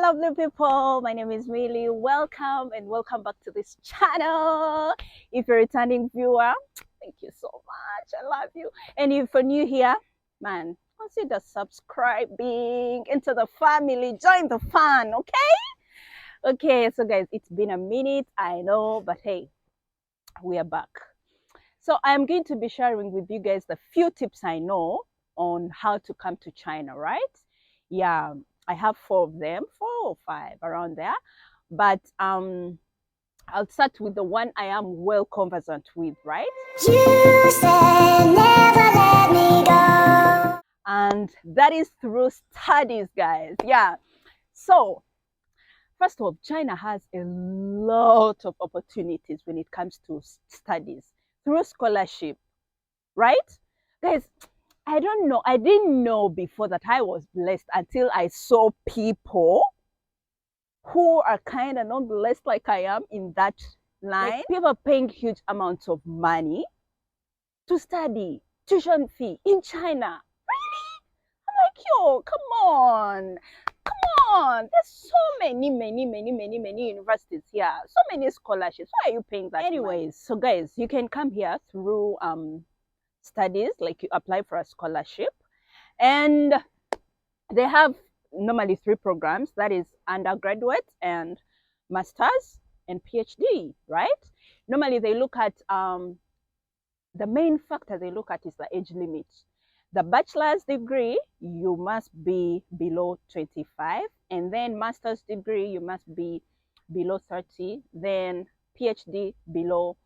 lovely people? My name is Millie. Welcome and welcome back to this channel. If you're a returning viewer, thank you so much. I love you. And if you're new here, man, consider subscribing into the family. Join the fun, okay? Okay, so guys, it's been a minute, I know, but hey, we are back. So I'm going to be sharing with you guys the few tips I know on how to come to China, right? Yeah, I have 4 of them, 4 or 5 around there. But I'll start with the one I am well conversant with, right? You said never let me go. And that is through studies, guys. Yeah. So first of all, China has a lot of opportunities when it comes to studies through scholarship, right? Guys, I don't know. I didn't know before that I was blessed until I saw people who are kind of not blessed like I am in that line. Like people paying huge amounts of money to study, tuition fee in China. Really? I'm like, yo, come on. There's so many universities here, so many scholarships. Why are you paying that? Anyways, so guys, you can come here through studies, like you apply for a scholarship, and they have normally 3 programs, that is undergraduate and masters and PhD, right? Normally they look at the main factor they look at is the age limit. The bachelor's degree, you must be below 25, and then master's degree, you must be below 30, then PhD below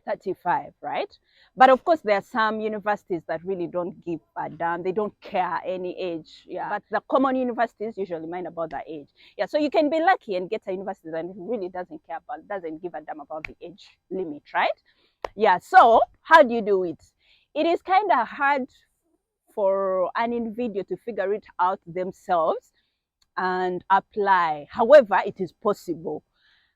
35, right? But of course, there are some universities that really don't give a damn. They don't care any age. Yeah. But the common universities usually mind about the age. Yeah. So you can be lucky and get a university that really doesn't care about, doesn't give a damn about the age limit, right? Yeah. So how do you do it? It is kind of hard for an individual to figure it out themselves and apply. However, it is possible.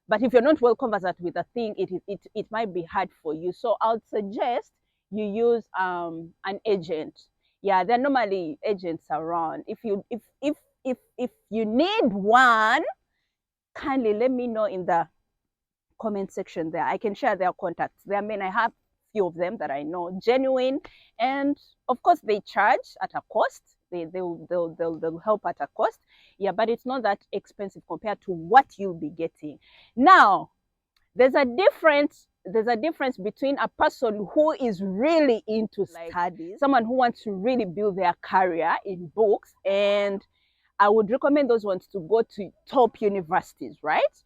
But if you're not well conversant with a thing, it might be hard for you. So I would suggest you use an agent. Yeah, there are normally agents around. If you need one, kindly let me know in the comment section there. I can share their contacts. There, I mean, I have few of them that I know genuine, and of course they charge at a cost. They'll help at a cost. Yeah, but it's not that expensive compared to what you'll be getting. Now, there's a difference between a person who is really into studies, someone who wants to really build their career in books, and I would recommend those ones to go to top universities, right?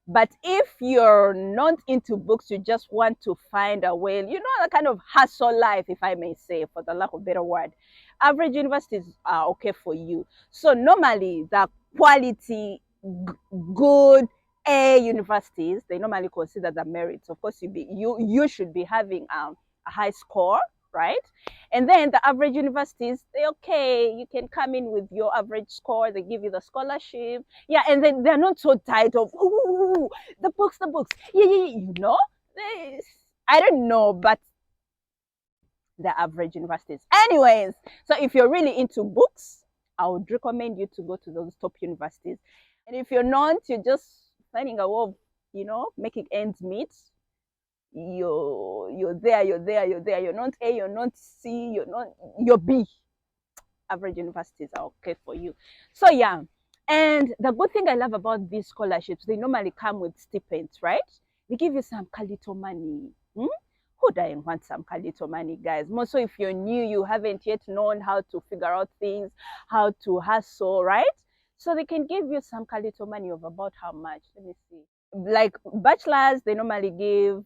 But if you're not into books, you just want to find a way, you know, the kind of hustle life, if I may say, for the lack of a better word, average universities are okay for you. So normally the quality, good A universities, they normally consider the merits. Of course, you should be having a high score, right? And then the average universities, you can come in with your average score, they give you the scholarship. Yeah, and then they're not so tight of, ooh, the books. Yeah, you know? I don't know, but the average universities. Anyways, so if you're really into books, I would recommend you to go to those top universities. And if you're not, you're just finding a way of, you know, making ends meet. You're there. You're not A, you're not C, you're B. Average universities are okay for you. So yeah. And the good thing I love about these scholarships, they normally come with stipends, right? They give you some little money. Who doesn't want some little money, guys? More so if you're new, you haven't yet known how to figure out things, how to hustle, right? So they can give you some little money of about how much? Let me see. Like bachelors, they normally give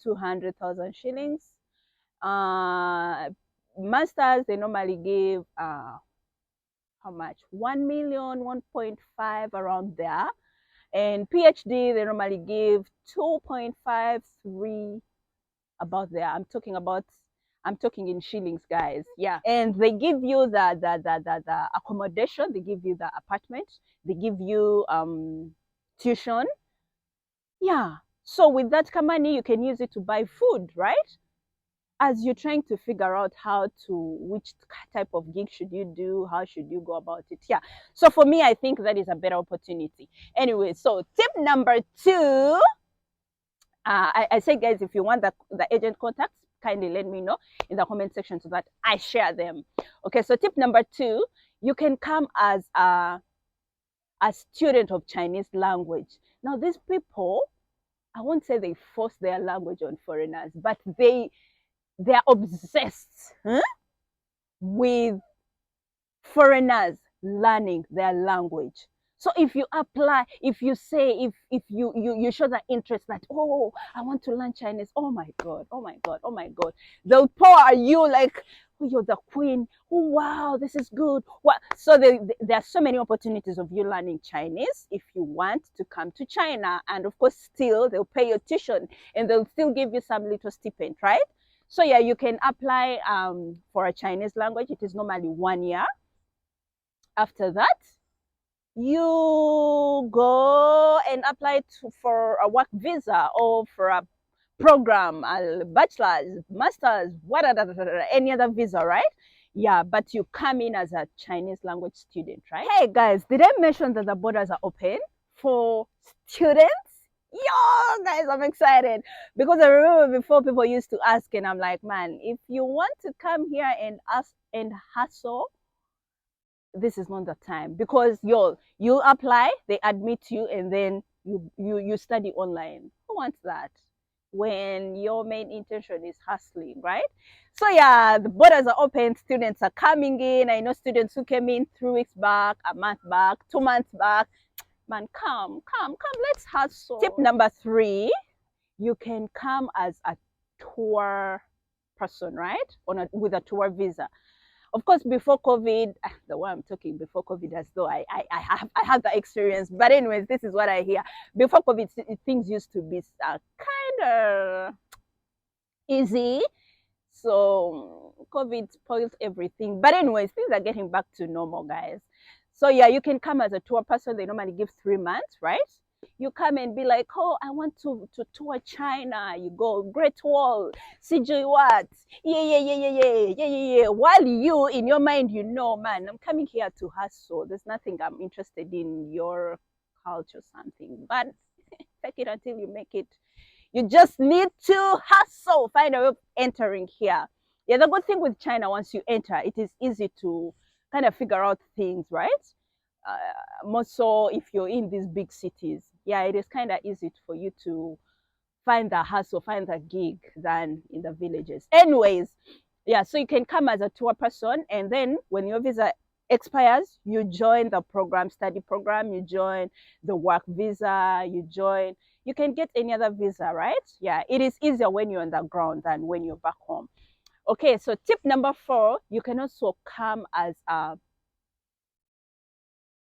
200,000 shillings. Masters, they normally give how much? 1 million, 1.5, around there. And PhD, they normally give 2.53, about there. I'm talking in shillings, guys. Yeah. And they give you the accommodation, they give you the apartment, they give you tuition. Yeah. So with that money, you can use it to buy food, right? as you're trying to figure out which type of gig should you do, how should you go about it. Yeah. So for me, I think that is a better opportunity. Anyway, so tip number 2, I say, guys, if you want the agent contacts, kindly let me know in the comment section so that I share them. Okay, so tip number 2, you can come as a student of Chinese language. Now, these people, I won't say they force their language on foreigners, but they're obsessed, with foreigners learning their language. So if you apply, if you say, if you show that interest that, oh, I want to learn Chinese, oh my God, oh my God, oh my God, they'll pour at you like, oh, you're the queen. Oh, wow, this is good. What? So there are so many opportunities of you learning Chinese if you want to come to China. And of course, still, they'll pay your tuition and they'll still give you some little stipend, right? So yeah, you can apply for a Chinese language. It is normally 1 year. After that, you go and apply for a work visa or for a program, a bachelor's, master's, whatever, any other visa, right? Yeah, but you come in as a Chinese language student, right? Hey guys, did I mention that the borders are open for students? Yo, guys, I'm excited because I remember before people used to ask, and I'm like, man, if you want to come here and ask and hustle, this is not the time, because you apply, they admit you, and then you study online. Who wants that when your main intention is hustling, right? So yeah, the borders are open, students are coming in. I know students who came in 3 weeks back, a month back, 2 months back. Man, come, let's hustle. Tip number 3, you can come as a tour person, right? With a tour visa. Of course, before COVID, the way I'm talking before COVID, as though I have the experience. But anyways, this is what I hear. Before COVID, things used to be kind of easy. So COVID spoiled everything. But anyways, things are getting back to normal, guys. So yeah, you can come as a tour person. They normally give 3 months, right? You come and be like, oh, I want to tour China. You go Great Wall, CJ what? Yeah. While you, in your mind, you know, man, I'm coming here to hustle. There's nothing I'm interested in your culture, something. But take it until you make it. You just need to hustle, find a way of entering here. Yeah, the good thing with China, once you enter, it is easy to kind of figure out things, right? More so if you're in these big cities. Yeah, it is kind of easy for you to find the hustle, find the gig than in the villages. Anyways, yeah, so you can come as a tour person, and then when your visa expires, you join the program, study program, you join the work visa, you can get any other visa, right? Yeah, it is easier when you're on the ground than when you're back home. Okay, so tip number 4, you can also come as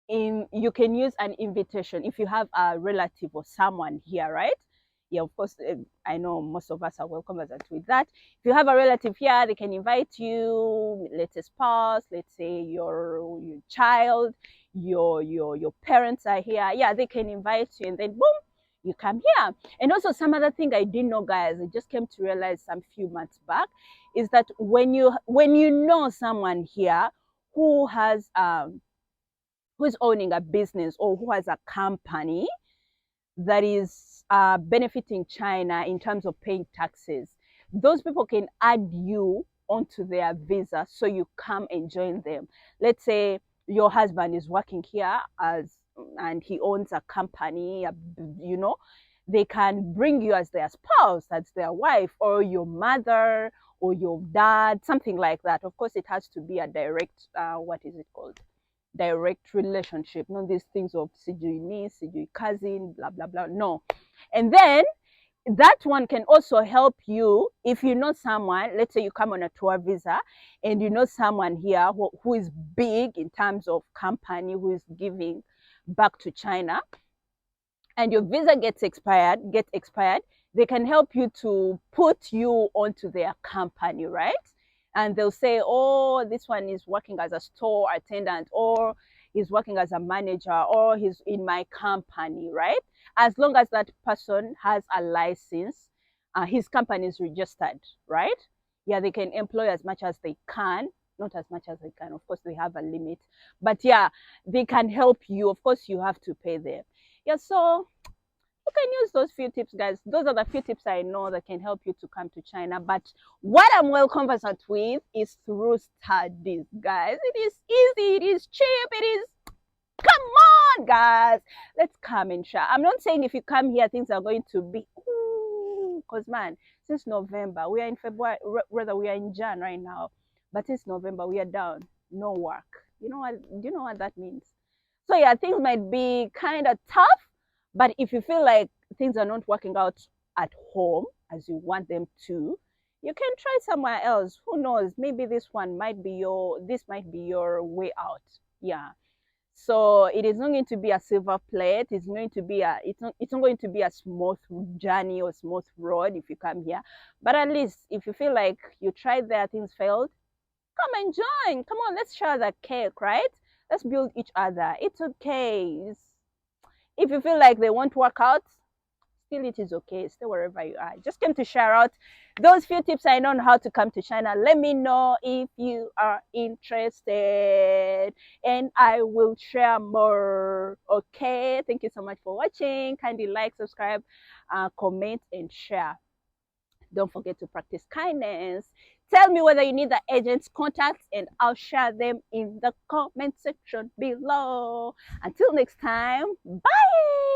you can use an invitation if you have a relative or someone here, right? Yeah, of course, I know most of us are welcome with that. If you have a relative here, they can invite you, let's say spouse, let's say your child, your parents are here. Yeah, they can invite you, and then boom, you come here. And also some other thing I didn't know, guys, I just came to realize some few months back, is that when you know someone here who has who's owning a business or who has a company that is benefiting China in terms of paying taxes, those people can add you onto their visa so you come and join them. Let's say your husband is working here and he owns a company, you know, they can bring you as their spouse, as their wife, or your mother or your dad, something like that. Of course, it has to be a direct, what is it called? Direct relationship, not these things of sijui niece, sijui cousin, blah blah blah. No. And then that one can also help you if you know someone. Let's say you come on a tour visa and you know someone here who is big in terms of company, who is giving back to China, and your visa gets expired, they can help you to put you onto their company, right? And they'll say, oh, this one is working as a store attendant, or he's working as a manager, or he's in my company, right? As long as that person has a license, his company is registered, right? Yeah, they can employ as much as they can, not as much as they can. Of course, they have a limit, but yeah, they can help you. Of course, you have to pay them. Yeah, so you can use those few tips, guys. Those are the few tips I know that can help you to come to China. But what I'm well conversant with is through studies, guys. It is easy, it is cheap, it is, come on, guys. Let's come and share. I'm not saying if you come here, things are going to be, because man, since November, we are in February, rather, we are in Jan right now. But since November, we are down, no work. You know what? Do you know what that means? So yeah, things might be kind of tough, but if you feel like things are not working out at home as you want them to, you can try somewhere else. Who knows? Maybe this might be your way out. Yeah. So it is not going to be a silver plate. It's not going to be a smooth journey or smooth road if you come here. But at least if you feel like you tried there, things failed, come and join. Come on, let's share the cake, right? Let's build each other. It's okay. If you feel like they won't work out, still it is okay. Stay wherever you are. Just came to share out those few tips I know on how to come to China. Let me know if you are interested and I will share more. Okay. Thank you so much for watching. Kindly like, subscribe, comment, and share. Don't forget to practice kindness. Tell me whether you need the agent's contacts and I'll share them in the comment section below. Until next time, bye.